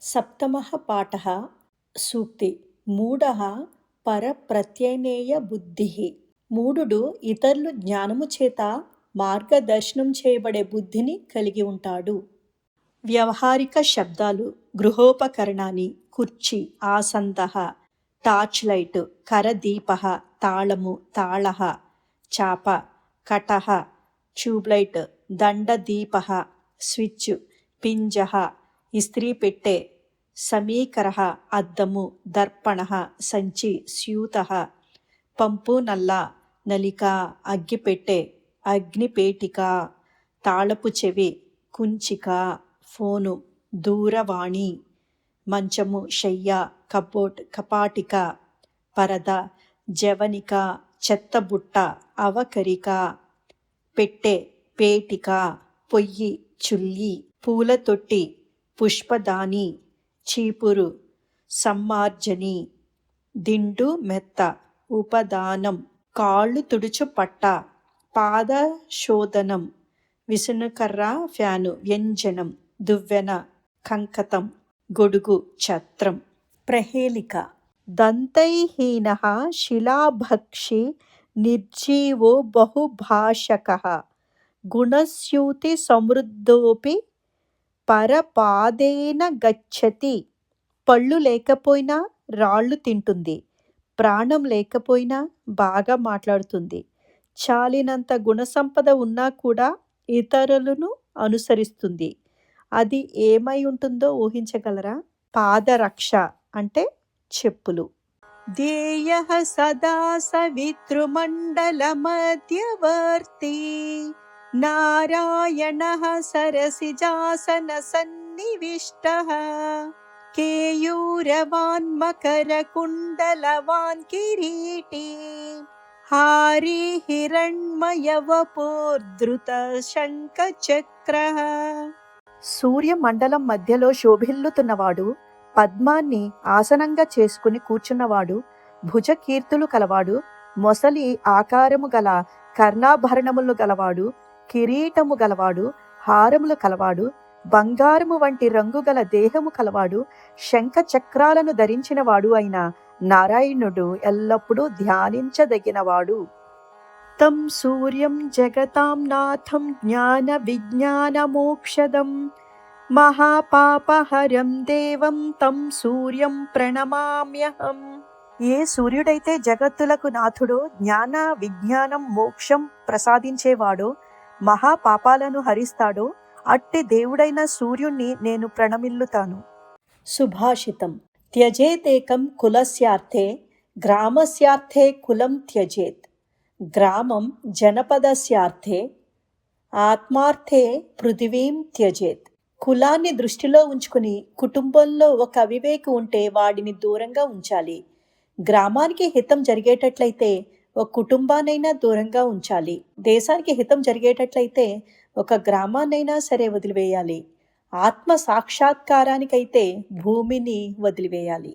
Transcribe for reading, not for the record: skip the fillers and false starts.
సప్తమః పాఠः సూక్తి మూఢః పరప్రత్యనేయ బుద్ధిః. మూఢుడు ఇతరులు జ్ఞానము చేత మార్గదర్శనం చేయబడే బుద్ధిని కలిగి ఉంటాడు. వ్యవహారిక శబ్దాలు: గృహోపకరణాన్ని, కుర్చీ, ఆసందః, టార్చ్ లైట్, కరదీపః, తాళము, తాళః, చాప, కటః, ట్యూబ్లైట్, దండదీపః, స్విచ్, పింజః, ఇస్త్రీపెట్టె, సమీకరః, అద్దము, దర్పణః, సంచి, స్యూతః, పంపు నల్ల, నలిక, అగ్గిపెట్టె, అగ్నిపేటిక, తాళపు చెవి, కుంచిక, ఫోను, దూరవాణి, మంచము, శయ్య, కబోర్డ్, కపాటిక, పరద, జవనిక, చెత్తబుట్ట, అవకరిక, పెట్టె, పేటిక, పొయ్యి, చుల్లి, పూలతొట్టి, పుష్పదాని, చీపురు, సమ్మార్జని, దిండు మెత్త, ఉపదానం, కాళ్ళు తుడుచు పట్ట, పాదశోధనం, విసునకర్ర, ఫ్యాను, వ్యంజనం, దువ్వెన, కంకతం, గొడుగు, ఛత్రం. ప్రహేళిక: దంతైహీనః శిలాభక్షి నిర్జీవో బహుభాషకః గుణస్యూతి సమృద్ధోపి పరపాదేన గచ్చతి. పళ్ళు లేకపోయినా రాళ్ళు తింటుంది, ప్రాణం లేకపోయినా బాగా మాట్లాడుతుంది, చాలినంత గుణసంపద ఉన్నా కూడా ఇతరులను అనుసరిస్తుంది. అది ఏమై ఉంటుందో ఊహించగలరా? పాదరక్ష అంటే చెప్పులు. ధ్యేయః సదా సవితృమండల మధ్యవర్తి నారాయణః సరసిజాసన సన్నివిష్టః కేయూరవాన్ మకర కుండలవాన్ కిరీటీ హారీ హిరణ్మయవపోర్ధృత శంఖచక్రః. సూర్యమండలం మధ్యలో శోభిల్లుతున్నవాడు, పద్మాన్ని ఆసనంగా చేసుకుని కూర్చున్నవాడు, భుజకీర్తులు కలవాడు, మొసలి ఆకారము గల కర్ణాభరణములు గలవాడు, కిరీటము గలవాడు, హారములు కలవాడు, బంగారము వంటి రంగు గల దేహము కలవాడు, శంఖ చక్రాలను ధరించినవాడు అయిన నారాయణుడు ఎల్లప్పుడూ ధ్యానించదగినవాడు. తం సూర్యం జగతాం నాథం జ్ఞాన విజ్ఞాన మోక్షదం మహాపాపహరం దేవం తం సూర్యం ప్రణమామ్యహం. ఏ సూర్యుడైతే జగత్తులకు నాథుడో, జ్ఞాన విజ్ఞానం మోక్షం ప్రసాదించేవాడో, మహాపాపాలను హరిస్తాడో అట్టి దేవుడైన సూర్యుణ్ణి నేను ప్రణమిల్లుతాను. సుభాషితం: త్యజేతేకం కులస్యార్థే గ్రామస్యార్థే కులం త్యజేత్. గ్రామం జనపదస్యార్థే ఆత్మార్థే పృథివీం త్యజేత్. కులాన్ని దృష్టిలో ఉంచుకుని కుటుంబంలో ఒక అవివేకి ఉంటే వాడిని దూరంగా ఉంచాలి. గ్రామానికి హితం జరిగేటట్లయితే ఒక కుటుంబాన్నైనా దూరంగా ఉంచాలి. దేశానికి హితం జరిగేటట్లయితే ఒక గ్రామాన్నైనా సరే వదిలివేయాలి. ఆత్మ సాక్షాత్కారానికైతే భూమిని వదిలివేయాలి.